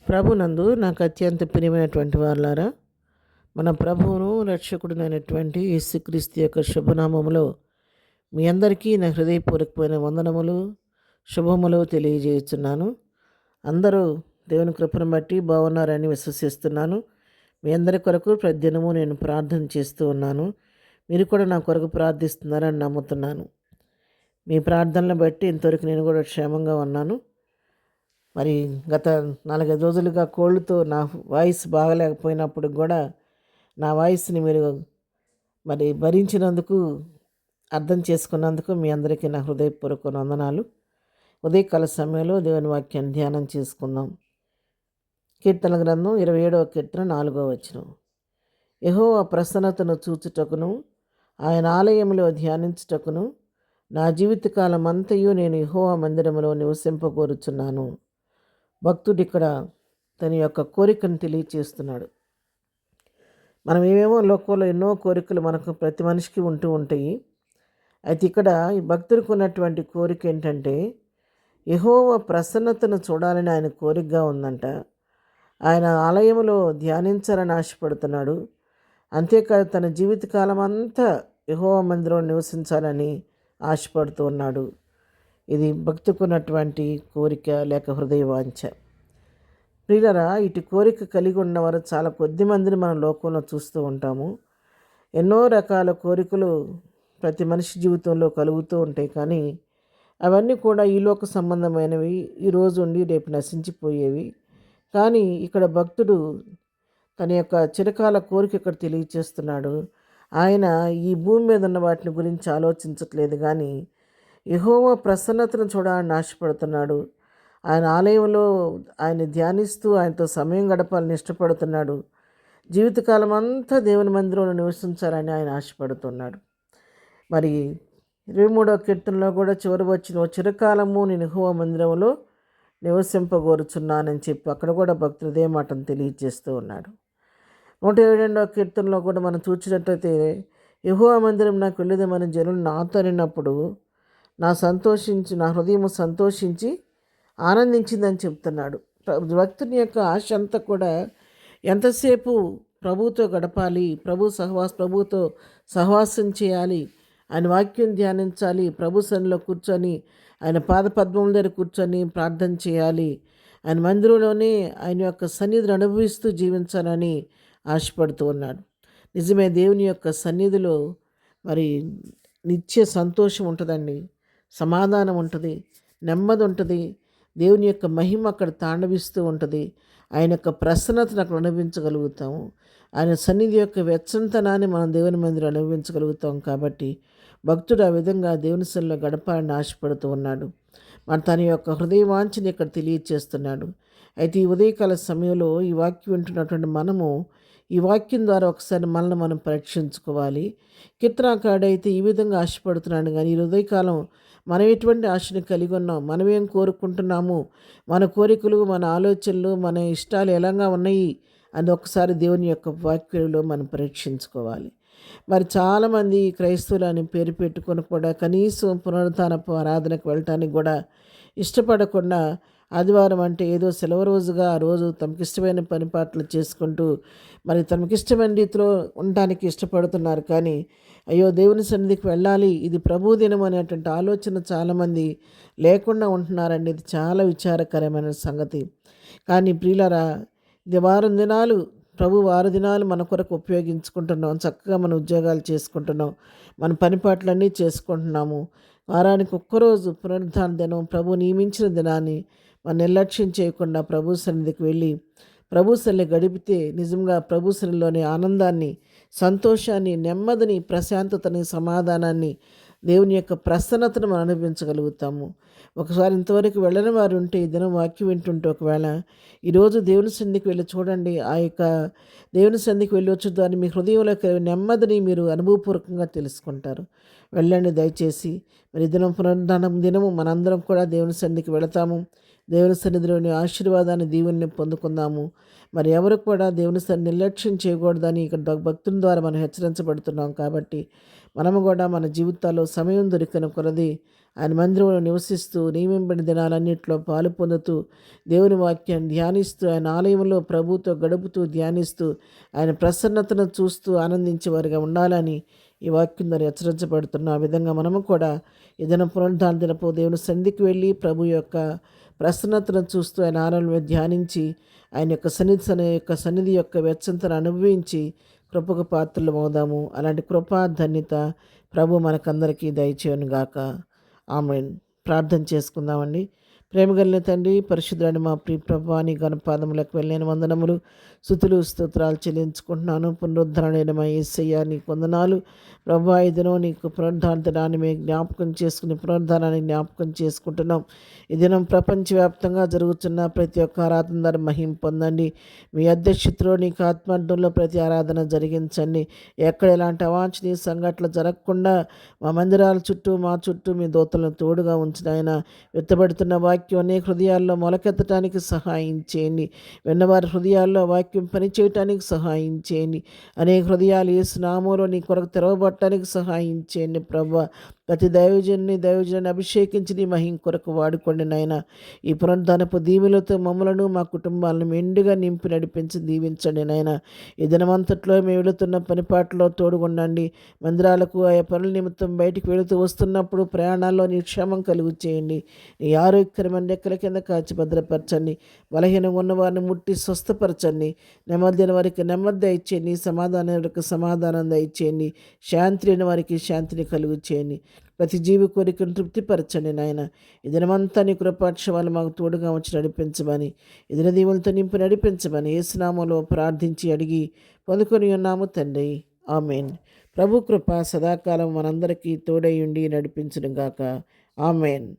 ప్రభునందు నాకు అత్యంత ప్రియమైనటువంటి వారులారా, మన ప్రభువును రక్షకుడునైనటువంటి యేసుక్రీస్తు యొక్క శుభనామములో మీ అందరికీ నా హృదయపూర్వకమైన వందనములు, శుభములు తెలియజేస్తున్నాను. అందరూ దేవుని కృపను బట్టి బాగున్నారని విశ్వసిస్తున్నాను. మీ అందరి కొరకు ప్రతిదినము నేను ప్రార్థన చేస్తూ ఉన్నాను. మీరు కూడా నా కొరకు ప్రార్థిస్తున్నారని నమ్ముతున్నాను. మీ ప్రార్థనలు బట్టి ఇంతవరకు నేను కూడా క్షేమంగా ఉన్నాను. మరి గత 4-5 రోజులుగా కోల్డ్తో నా వాయిస్ బాగలేకపోయినప్పుడు కూడా నా వాయిస్ని మీరు మరి భరించినందుకు, అర్థం చేసుకున్నందుకు మీ అందరికీ నా హృదయపూర్వక వందనాలు. ఉదయకాల సమయంలో దేవుని వాక్యాన్ని ధ్యానం చేసుకుందాం. కీర్తన గ్రంథం 27వ కీర్తన 4వ వచనం. యెహోవా ప్రసన్నతను చూచుటకును ఆయన ఆలయంలో ధ్యానించుటకును నా జీవితకాలం అంతయు నేను యెహోవా మందిరములో నివసింపగోరుచున్నాను. భక్తుడు ఇక్కడ తన యొక్క కోరికను తెలియచేస్తున్నాడు. మనం ఏమేమో లోకంలో ఎన్నో కోరికలు మనకు ప్రతి మనిషికి ఉంటూ ఉంటాయి. అయితే ఇక్కడ ఈ భక్తుడికి ఉన్నటువంటి కోరిక ఏంటంటే యెహోవా ప్రసన్నతను చూడాలని ఆయన కోరికగా ఉందంట. ఆయన ఆలయంలో ధ్యానించాలని ఆశపడుతున్నాడు. అంతేకాదు తన జీవితకాలం అంతా యెహోవా మందిరంలో నివసించాలని ఆశపడుతూ ఉన్నాడు. ఇది భక్తుకున్నటువంటి కోరిక లేక హృదయవాంఛ. ప్రియులరా, ఇటు కోరిక కలిగి ఉన్నవారు చాలా కొద్ది మందిని మనం లోకంలో చూస్తూ ఉంటాము. ఎన్నో రకాల కోరికలు ప్రతి మనిషి జీవితంలో కలుగుతూ ఉంటాయి. కానీ అవన్నీ కూడా ఈ లోక సంబంధమైనవి, ఈరోజు ఉండి రేపు నశించిపోయేవి. కానీ ఇక్కడ భక్తుడు తన యొక్క చిరకాల కోరిక ఇక్కడ తెలియచేస్తున్నాడు. ఆయన ఈ భూమి మీద ఉన్న వాటిని గురించి ఆలోచించట్లేదు, కానీ యెహోవా ప్రసన్నతను చూడాలని ఆశపడుతున్నాడు. ఆయన ఆలయంలో ఆయన ధ్యానిస్తూ ఆయనతో సమయం గడపాలని ఇష్టపడుతున్నాడు. జీవితకాలం అంతా దేవుని మందిరంలో నివసించాలని ఆయన ఆశపడుతున్నాడు. మరి 23వ కీర్తనలో కూడా చివరి వచ్చిన చిరకాలము నేను యెహోవా మందిరంలో నివసింపగోరుచున్నానని చెప్పి అక్కడ కూడా భక్తుడు ఇదే మాటను తెలియజేస్తూ ఉన్నాడు. 122వ కీర్తనలో కూడా మనం చూసినట్లయితే యెహోవా మందిరం నాకు వెళ్ళేదేమని జనులు నాతో అనినప్పుడు నా హృదయం సంతోషించి ఆనందించిందని చెప్తున్నాడు. భక్తుని యొక్క ఆశ అంతా కూడా ఎంతసేపు ప్రభువుతో గడపాలి, ప్రభువుతో సహవాసం చేయాలి, ఆయన వాక్యం ధ్యానించాలి, ప్రభు సన్నిధిలో కూర్చొని ఆయన పాదపద్మం దగ్గర కూర్చొని ప్రార్థన చేయాలి, ఆయన మందిరంలోనే ఆయన యొక్క సన్నిధిని అనుభవిస్తూ జీవించాలని ఆశపడుతూ ఉన్నాడు. నిజమే, దేవుని యొక్క సన్నిధిలో మరి నిత్య సంతోషం ఉంటుందండి, సమాధానం ఉంటుంది, నెమ్మది ఉంటుంది. దేవుని యొక్క మహిమ అక్కడ తాండవిస్తూ ఉంటుంది. ఆయన యొక్క ప్రసన్నతను అక్కడ అనుభవించగలుగుతాము. ఆయన సన్నిధి యొక్క వెచ్చంతనాన్ని మనం దేవుని మందిరం అనుభవించగలుగుతాం. కాబట్టి భక్తుడు ఆ విధంగా దేవుని సన్నిధిలో గడపాలని ఆశపడుతూ ఉన్నాడు. తన యొక్క హృదయవాంఛని ఇక్కడ తెలియచేస్తున్నాడు. అయితే ఈ ఉదయకాల సమయంలో ఈ వాక్యం వింటున్నటువంటి మనము ఈ వాక్యం ద్వారా ఒకసారి మనల్ని మనం పరీక్షించుకోవాలి. కీర్తనాకారుడైతే ఈ విధంగా ఆశపడుతున్నాడు, కానీ ఈ ఉదయకాలం మనం ఎటువంటి ఆశని కలిగి ఉన్నాం, మనం ఏం కోరుకుంటున్నాము, మన కోరికలు, మన ఆలోచనలు, మన ఇష్టాలు ఎలాగా ఉన్నాయి అని ఒకసారి దేవుని యొక్క వాక్యంలో మనం పరీక్షించుకోవాలి. మరి చాలామంది క్రైస్తవులు అని పేరు పెట్టుకొని కూడా కనీసం పునరుత్థానపు ఆరాధనకు వెళ్ళటానికి కూడా ఇష్టపడకుండా ఆదివారం అంటే ఏదో సెలవు రోజుగా ఆ రోజు తమకిష్టమైన పనిపాట్లు చేసుకుంటూ మరి తమకిష్టమైన రీతిలో ఉండటానికి ఇష్టపడుతున్నారు. కానీ అయ్యో దేవుని సన్నిధికి వెళ్ళాలి, ఇది ప్రభు దినం అనేటువంటి ఆలోచన చాలామంది లేకుండా ఉంటున్నారండి. ఇది చాలా విచారకరమైన సంగతి. కానీ ప్రియులారా, ఇది వారం దినాలు, వారు దినాలు మన కొరకు ఉపయోగించుకుంటున్నాం. చక్కగా మన ఉద్యోగాలు చేసుకుంటున్నాం, మన పనిపాట్లన్నీ చేసుకుంటున్నాము. వారానికి ఒక్కరోజు పునరుద్ధాన దినం, ప్రభు నియమించిన దినాన్ని మనం నిర్లక్ష్యం చేయకుండా ప్రభు సన్నిధికి వెళ్ళి ప్రభు సన్నిధిని గడిపితే నిజంగా ప్రభు సన్నిధిలోని ఆనందాన్ని, సంతోషాన్ని, నెమ్మదిని, ప్రశాంతతని, సమాధానాన్ని, దేవుని యొక్క ప్రసన్నతను మనం అనుభవించగలుగుతాము. ఒకసారి ఇంతవరకు వెళ్ళని వారు ఉంటే ఈ దినం వాక్యం వింటుంటే ఒకవేళ ఈరోజు దేవుని సన్నిధికి వెళ్ళి చూడండి. ఆ యొక్క దేవుని సన్నిధికి వెళ్ళి వచ్చి దాన్ని మీ హృదయంలో నెమ్మదిని మీరు అనుభవపూర్వకంగా తెలుసుకుంటారు. వెళ్ళండి దయచేసి. మరి దినం పునరుద్ధానం దినము మనందరం కూడా దేవుని సన్నిధికి వెళతాము. దేవుని సన్నిధిలోని ఆశీర్వాదాన్ని, దీవెనని పొందుకుందాము. మరి ఎవరు కూడా దేవుని సన్నిధిని నిర్లక్ష్యం చేయకూడదని ఇక్కడ భక్తుల ద్వారా మనం హెచ్చరించబడుతున్నాం. కాబట్టి మనము కూడా మన జీవితాల్లో సమయం దొరికిన కొలది ఆయన మందిరంలో నివసిస్తూ నియమింపబడిన దినాలన్నింటిలో పాలు పొందుతూ దేవుని వాక్యాన్ని ధ్యానిస్తూ ఆయన ఆలయంలో ప్రభుతో గడుపుతూ ధ్యానిస్తూ ఆయన ప్రసన్నతను చూస్తూ ఆనందించేవారిగా ఉండాలని ఈ వాక్యం ద్వారా హెచ్చరించబడుతున్న ఆ విధంగా మనము కూడా ఏదైనా పునరుద్ధాన దినపు దేవుని సన్నిధికి వెళ్ళి ప్రభు యొక్క ప్రసన్నతను చూస్తూ ఆయన ఆనందంలో ధ్యానించి ఆయన యొక్క సన్నిధి యొక్క వెచ్చంతను అనుభవించి కృపకు పాత్రలు అవుదాము. అలాంటి కృపా ధన్యత ప్రభు మనకందరికీ దయచేయను గాక. ఆమేన్. ప్రార్థన చేసుకుందామండి. ప్రేమగలిగిన తండ్రి, పరిశుద్ధుడైన మా ప్రియ ప్రభువా, నీ ఘనపాదములకు వెళ్ళిన వందనములు, స్తుతులు, స్తోత్రాలు చెల్లించుకుంటున్నాను. పునరుద్ధరణైన మా యేసయ్య నీకు వందనాలు. ప్రభువా, ఈ దినం నీకు పునరుద్ధాన దినాన్ని మేము జ్ఞాపకం చేసుకుని పునరుద్ధానాన్ని జ్ఞాపకం చేసుకుంటున్నాం. ఈ దినం ప్రపంచవ్యాప్తంగా జరుగుతున్న ప్రతి ఒక్క ఆరాధన ద్వారా మహిమ పొందండి. మీ అధ్యక్షతలో నీకు ఆత్మార్థంలో ప్రతి ఆరాధన జరిగించండి. ఎక్కడ ఎలాంటి అవాంఛనీయ సంఘటనలు జరగకుండా మా మందిరాల చుట్టూ మా చుట్టూ మీ దూతలను తోడుగా ఉంచిన ఆయన విత్తబడుతున్న వాక్యం అనేక హృదయాల్లో మొలకెత్తడానికి సహాయం చేయండి. విన్నవారి హృదయాల్లో వాక్యం పనిచేయటానికి సహాయం చేయండి. అనేక హృదయాలు యేసు నామములో నీ కొరకు తెరవబట్టడానికి సహాయం చేయండి ప్రభువా. ప్రతి దైవజనాన్ని అభిషేకించి నీ మహిమ కొరకు వాడుకోండి నాయన. ఈ పునరుద్ధానపు దీవెలతో మమ్మలను మా కుటుంబాలను మెండుగా నింపి నడిపించి దీవించండి నాయన. ఈ దినమంతట్లో మేము వెళుతున్న పనిపాట్లో తోడుగుండండి. మందిరాలకు ఆయా పనుల నిమిత్తం బయటికి వెళుతూ వస్తున్నప్పుడు ప్రయాణాల్లో నీ క్షేమం కలుగు చేయండి. నీ ఆరోగ్యకరమైన రెక్కల కింద కాచి భద్రపరచండి. బలహీనంగా ఉన్న వారిని ముట్టి స్వస్థపరచండి. నెమ్మది వారికి నెమ్మది దయచేయండి. సమాధానం వారికి సమాధానం దయచేయండి. శాంతి లేని వారికి శాంతిని కలుగు చేయండి. ప్రతి జీవి కోరికను తృప్తిపరచండి నాయన. ఈ దినమంతా నీ కృపాక్షమాలు మాకు తోడుగా వచ్చి నడిపించమని, ఈ దిన దీవులతో నింపి నడిపించమని యేసునామములో ప్రార్థించి అడిగి పొందుకొని ఉన్నాము తండ్రి. ఆమేన్. ప్రభు కృప సదాకాలం మనందరికీ తోడై ఉండి నడిపించును గాక. ఆమేన్.